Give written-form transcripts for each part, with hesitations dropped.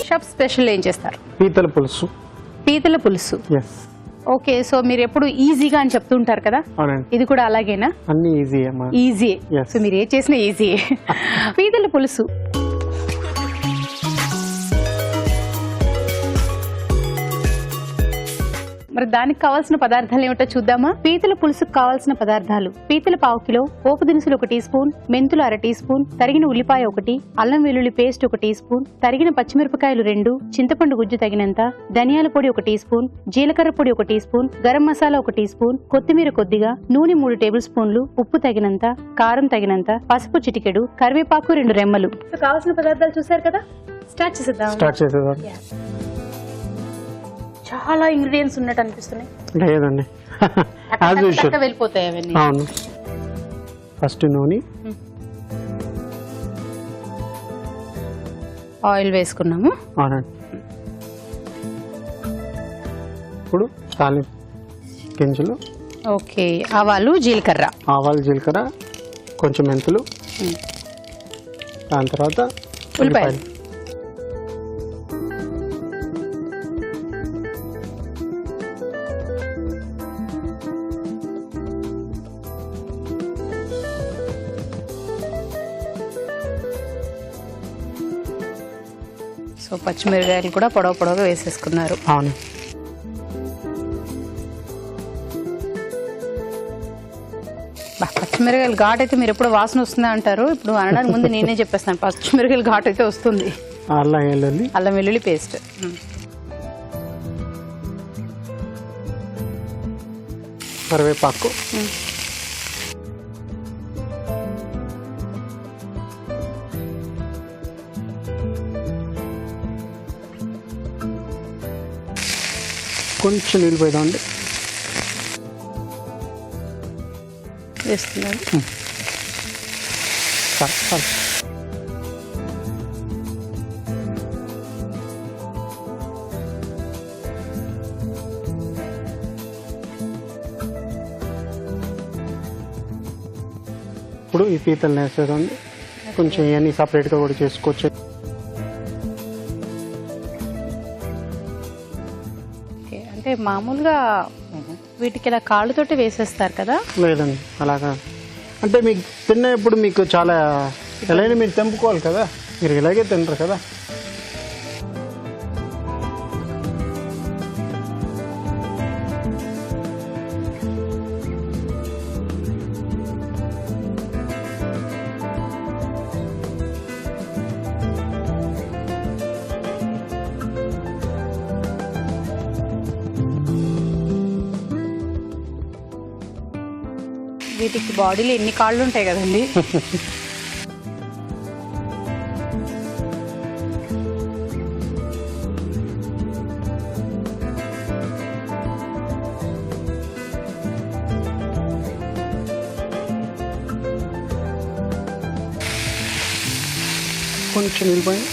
Shop special ఏం చేస్తారు? పీతల పులుసు. పీతల పులుసు. ఓకే, సో మీరు ఎప్పుడు ఈజీగా అని చెప్తుంటారు కదా, ఇది కూడా అలాగేనా? అన్ని ఈజీ. సో మీరు ఏ చేసినా ఈజీ. పీతల పులుసు మరి దానికి కావాల్సిన పదార్థాలు ఏమిటో చూద్దామా? పీతల పులుసుకు కావాల్సిన పదార్థాలు: పీతల 1/2 కిలో, పోపు దినుసులు 1 టీ స్పూన్, మెంతులు 1/2 టీ స్పూన్, తరిగిన ఉల్లిపాయ 1, అల్లం వెల్లుల్లి పేస్ట్ 1 టీ స్పూన్, తరిగిన పచ్చిమిరపకాయలు 2, చింతపండు గుజ్జు తగినంత, ధనియాల పొడి 1 టీ స్పూన్, జీలకర్ర పొడి 1 tea spoon, garam masala 1 tea spoon, కొత్తిమీర కొద్దిగా, నూనె 3 టేబుల్ స్పూన్లు, ఉప్పు తగినంత, కారం తగినంత, పసుపు చిటికెడు, కరివేపాకు 2 రెమ్మలు. కావాల్సిన పదార్థాలు చూసారు కదా, స్టార్ట్ చేసేద్దాం. చాలా ఇంగ్రీడియంట్స్ ఉన్నట్టు అనిపిస్తున్నాయి. లేదండి, వెళ్ళిపోతాయి అవన్నీ. అవును. ఫస్ట్ నూనె, ఆయిల్ వేసుకున్నాము. అవునండి. ఇప్పుడు తాలింపు గింజలు. ఓకే, ఆవాలు జీలకర్ర. కొంచెం మెంతులు, దాని తర్వాత ఉల్లిపాయలు. సో పచ్చిమిరపకాయలు కూడా పొడవుగా వేసేసుకున్నారు. అవును. పచ్చిమిరపకాయలు ఘాట్ అయితే మీరు ఎప్పుడు వాసన వస్తుందా అంటారు, ఇప్పుడు అనడానికి ముందు నేనే చెప్పేస్తాను. పచ్చిమిరపకాయలు ఘాట్ అయితే వస్తుంది. అల్లం వెల్లుల్లి పేస్ట్, కరివేపాకు, కొంచెం నీళ్ళు పోయిదామండి. వేస్తున్నాను. ఇప్పుడు ఈ పీతలు వేసేదండి. కొంచెం ఇవన్నీ సపరేట్గా కూడా చేసుకోవచ్చు. అంటే మామూలుగా వీటికి ఇలా కాళ్ళతోటి వేసేస్తారు కదా? లేదండి, అలాగా అంటే మీకు తినేప్పుడు మీకు చాలా ఎలాగైనా మీరు తెంపుకోవాలి కదా, మీరు ఇలాగే తినరు కదా. వీటికి బాడీలో ఎన్ని కాళ్ళు ఉంటాయి కదండి. కొంచెం నిలిపోయింది.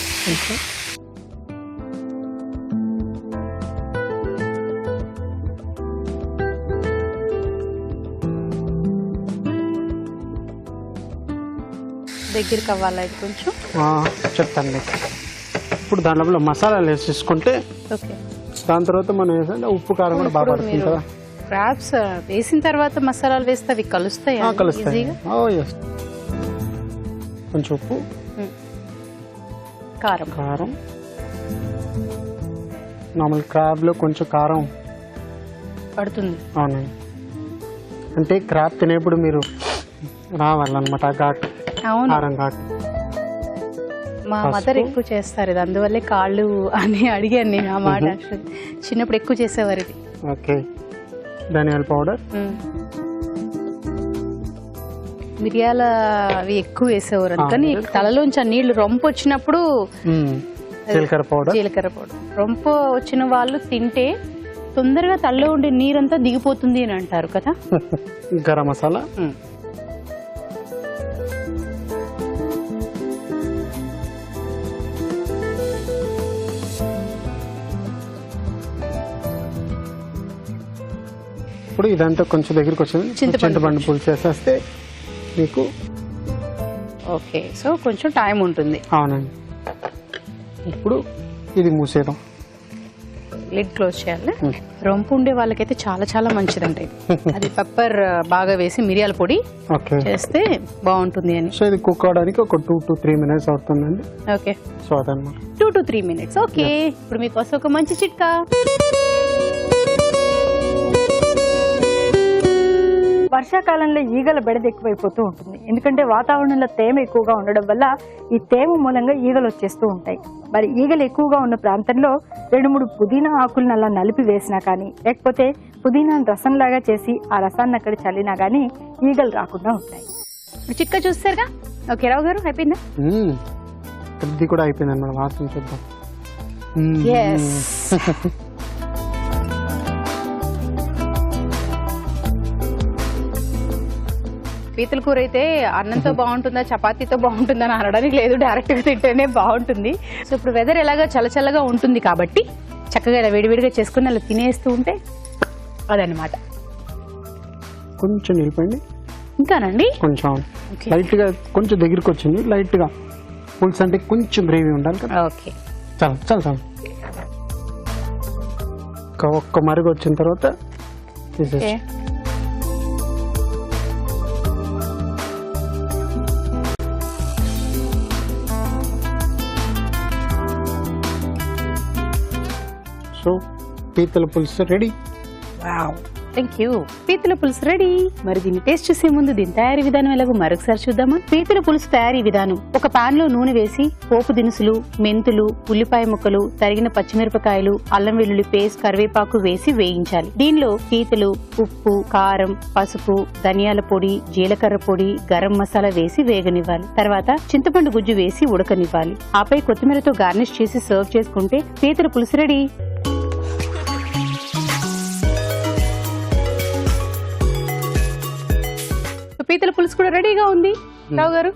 దగ్గరికి అవ్వాలి ఇది కొంచెం. చెప్తాను మీకు. ఇప్పుడు దాంట్లో మసాలాలు వేసేసుకుంటే, దాని తర్వాత మనం వేసంటే ఉప్పు కారం కూడా బాగా పడుతుంది కదా. క్రాబ్స్ వేసిన తర్వాత మసాలాలు వేస్తే అవి కలుస్తాయి. కొంచెం ఉప్పు, కారం. నార్మల్ క్రాబ్లో కొంచెం కారం పడుతుంది. అవునండి, అంటే క్రాబ్ తినేప్పుడు మీరు రావాలన్నమాట ఘాటు. మా మదర్ ఎక్కువ చేస్తారు ఇది, అందువల్లే కాళ్ళు అని అడిగాను నేను ఆ మాట. చిన్నప్పుడు ఎక్కువ చేసేవారు ఇది. ఓకే, ధనియాల పౌడర్, మిరియాల అవి ఎక్కువ వేసేవారు, అందుకని తలలోంచి ఆ నీళ్లు రొంపు వచ్చినప్పుడు జీలకర్ర పౌడర్. రొంపు వచ్చిన వాళ్ళు తింటే తొందరగా తలలో ఉండే నీరంతా దిగిపోతుంది అని అంటారు కదా. గరం మసాలా, ఇప్పుడు ఇదంతా కొంచెం దగ్గరికి వచ్చింది. చింతపండు పులుసు వేసేస్తే మీకు ఓకే, సో కొంచెం టైం ఉంటుంది. అవునండి. ఇప్పుడు ఇది మూసేద్దాం. లిడ్ క్లోజ్ చేయాలి. రొంపు ఉండే వాళ్ళకైతే చాలా చాలా మంచిదంట ఇది. అది పెప్పర్ బాగా వేసి మిరియాల పొడి ఓకే చేస్తే బాగుంటుంది అని. సో ఇది కుక్ అవడానికి ఒక 2 to 3 minutes అవుతుందండి. ఓకే, సో అదనమాట. 2 to 3 minutes. ఓకే, ఇప్పుడు మీకోసం ఒక మంచి చిట్కా. వర్షాకాలంలో ఈగల బెడద ఎక్కువైపోతూ ఉంటుంది. ఎందుకంటే వాతావరణంలో తేమ ఎక్కువగా ఉండడం వల్ల ఈ తేమ మూలంగా ఈగలు వచ్చేస్తూ ఉంటాయి. మరి ఈగలు ఎక్కువగా ఉన్న ప్రాంతంలో 2-3 పుదీనా ఆకులను అలా నలిపి వేసినా కానీ, లేకపోతే పుదీనాను రసంలాగా చేసి ఆ రసాన్ని అక్కడ చల్లినా కానీ ఈగలు రాకుండా ఉంటాయి. ఇప్పుడు చిట్కా చూస్తారుగా. ఓకే రావు గారు, అయిపోయిందా? ఇది కూడా అయిపోయింది అన్నమాట. వాసన చూద్దాం. Yes. పీతల కూర అయితే అన్నంతో బాగుంటుందా చపాతీతో బాగుంటుందా అని అనడానికి లేదు, డైరెక్ట్ గా తింటేనే బాగుంటుంది. సో ఇప్పుడు వెదర్ ఎలాగా చల్లచల్లగా ఉంటుంది కాబట్టి చక్కగా ఇలా వేడివేడిగా చేసుకుని అలా తినేస్తూ ఉంటే అదనమాట. కొంచెం నిలిపోయింది ఇంకానండి, కొంచెం లైట్ గా, కొంచెం దగ్గరికి వచ్చింది లైట్ గా. పులుసు అంటే కొంచెం గ్రేవీ ఉండాలి కదా. ఓకే, చాలు చాలు చాలు. ఒక్క మరుగు వచ్చిన తర్వాత తీసేసి సో పీతల పులుసు రెడీ. Thank you. పీతల పులుసు రెడీ. మరి దీన్ని టేస్ట్ చేసే ముందు దీని తయారీ విధానం ఎలాగో మరొకసారి చూద్దామా. పీతల పులుసు తయారీ విధానం: ఒక పాన్ లో నూనె వేసి పోపు దినుసులు, మెంతులు, ఉల్లిపాయ ముక్కలు, తరిగిన పచ్చిమిరపకాయలు, అల్లం వెల్లుల్లి పేస్ట్, కరివేపాకు వేసి వేయించాలి. దీనిలో పీతలు, ఉప్పు, కారం, పసుపు, ధనియాల పొడి, జీలకర్ర పొడి, గరం మసాలా వేసి వేగనివ్వాలి. తర్వాత చింతపండు గుజ్జు వేసి ఉడకనివ్వాలి. ఆపై కొత్తిమీరతో గార్నిష్ చేసి సర్వ్ చేసుకుంటే పీతల పులుసు రెడీ. పీతల పులుసు కూడా రెడీగా ఉంది రావు గారు.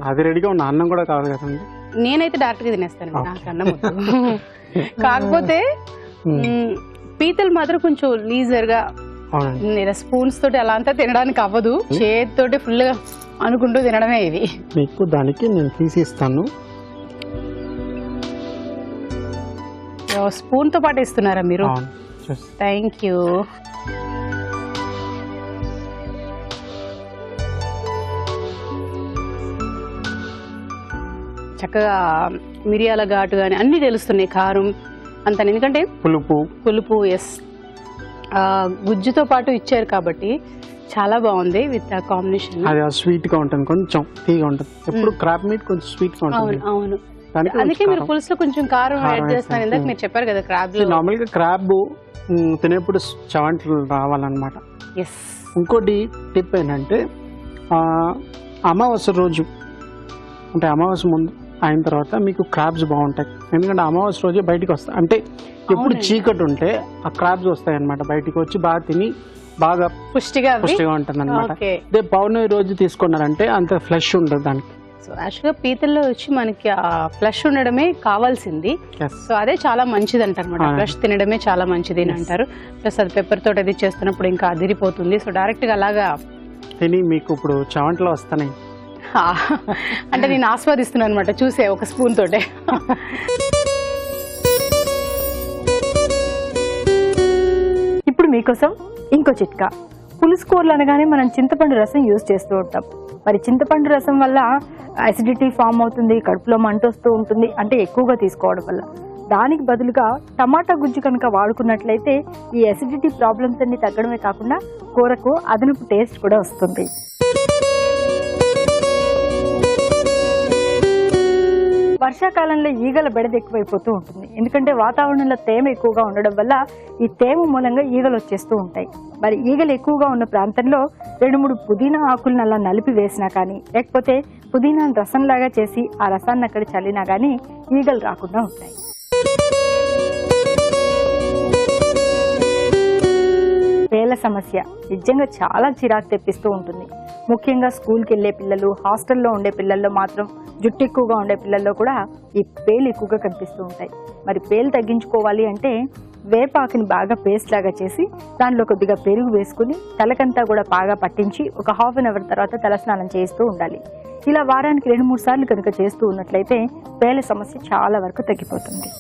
అది రెడీగా ఉన్న అన్నం కూడా కావాలి కదండి. నేనైతే డైరెక్ట్ గా తినేస్తాను, నాకు అన్నం వద్దు. కాకపోతే పీతలు మాత్రం కొంచెం లీజర్ గా స్పూన్స్ తోటి అలా అంతా తినడానికి అవ్వదు, చేతితోటి ఫుల్ గా అనుకుంటూ తినడమే ఇది. మీకు దానికి నేను తీసి ఇస్తాను. స్పూన్ తో పాటు ఇస్తున్నారా మీరు? Thank you. చక్కగా మిరియాల ఘాటు కానీ అన్ని తెలుస్తున్నాయి, కారం అంత, ఎందుకంటే పులుపు ఎస్ గుజ్జుతో పాటు ఇచ్చారు కాబట్టి చాలా బాగుంది విత్ కాంబినేషన్. అది స్వీట్ గా ఉంటుంది, కొంచెం తీగా ఉంటుంది. ఎప్పుడు క్రాబ్ మీట్ కొంచెం స్వీట్ గా ఉంటుంది. అవును, అందుకే మీరు పులుసులో కొంచెం కారం యాడ్ చేస్తున్నారు. ఇందాక మీరు చెప్పారు కదా క్రాబ్ లో. నార్మల్ గా క్రాబ్ తినేప్పుడు చవంటలు రావాలన్నమాట. ఎస్. ఇంకోటి టిప్ ఏంటంటే అమావాస్య రోజు, అంటే అమావాస్య ముందు అయిన తర్వాత మీకు క్రాబ్స్ బాగుంటాయి. ఎందుకంటే అమావాస్య రోజే బయటకు వస్తాయి. అంటే ఎప్పుడు చీకటి ఉంటే ఆ క్రాబ్స్ వస్తాయి అనమాట, బయటకు వచ్చి బాగా తిని బాగా పుష్టిగా ఉంటుంది అనమాట. అదే పౌర్ణమి రోజు తీసుకున్నారంటే అంత ఫ్లెష్ ఉంటుంది దానికి. సో యాక్చువల్గా పీతల్లో వచ్చి మనకి ఆ ఫ్లెష్ ఉండడమే కావాల్సింది. సో అదే చాలా మంచిది అంటారు అనమాట, ఫ్లెష్ తినడమే చాలా మంచిది అని అంటారు. ప్లస్ అది పెప్పర్ తోటి అది చేస్తున్నప్పుడు ఇంకా అదిరిపోతుంది. సో డైరెక్ట్ గా అలాగా తిని మీకు ఇప్పుడు చవంటలో వస్తున్నాయి అంటే నేను ఆస్వాదిస్తున్నాను అనమాట చూసే ఒక స్పూన్ తోటే. ఇప్పుడు మీకోసం ఇంకో చిట్కా. పులుసు కూరలు అనగానే మనం చింతపండు రసం యూజ్ చేస్తూ ఉంటాం. మరి చింతపండు రసం వల్ల అసిడిటీ ఫామ్ అవుతుంది, కడుపులో మంట వస్తూ ఉంటుంది, అంటే ఎక్కువగా తీసుకోవడం వల్ల. దానికి బదులుగా టమాటా గుజ్జు కనుక వాడుకున్నట్లయితే ఈ అసిడిటీ ప్రాబ్లమ్స్ అన్ని తగ్గడమే కాకుండా కూరకు అదనపు టేస్ట్ కూడా వస్తుంది. వర్షాకాలంలో ఈగల బెడద ఎక్కువైపోతూ ఉంటుంది. ఎందుకంటే వాతావరణంలో తేమ ఎక్కువగా ఉండడం వల్ల ఈ తేమ మూలంగా ఈగలు వచ్చేస్తూ ఉంటాయి. మరి ఈగలు ఎక్కువగా ఉన్న ప్రాంతంలో 2-3 పుదీనా ఆకులను అలా నలిపి వేసినా కానీ, లేకపోతే పుదీనాను రసంలాగా చేసి ఆ రసాన్ని అక్కడ చల్లినా కానీ ఈగలు రాకుండా ఉంటాయి. పేల సమస్య నిజంగా చాలా చిరాకు తెప్పిస్తూ ఉంటుంది. ముఖ్యంగా స్కూల్కి వెళ్ళే పిల్లలు, హాస్టల్లో ఉండే పిల్లల్లో మాత్రం, జుట్టు ఎక్కువగా ఉండే పిల్లల్లో కూడా ఈ పేలు ఎక్కువగా కనిపిస్తూ ఉంటాయి. మరి పేలు తగ్గించుకోవాలి అంటే వేపాకుని బాగా పేస్ట్ లాగా చేసి దానిలో కొద్దిగా పెరుగు వేసుకుని తలకంతా కూడా బాగా పట్టించి ఒక 1/2 an hour తర్వాత తలస్నానం చేస్తూ ఉండాలి. ఇలా వారానికి 2-3 సార్లు కనుక చేస్తూ ఉన్నట్లయితే పేల సమస్య చాలా వరకు తగ్గిపోతుంది.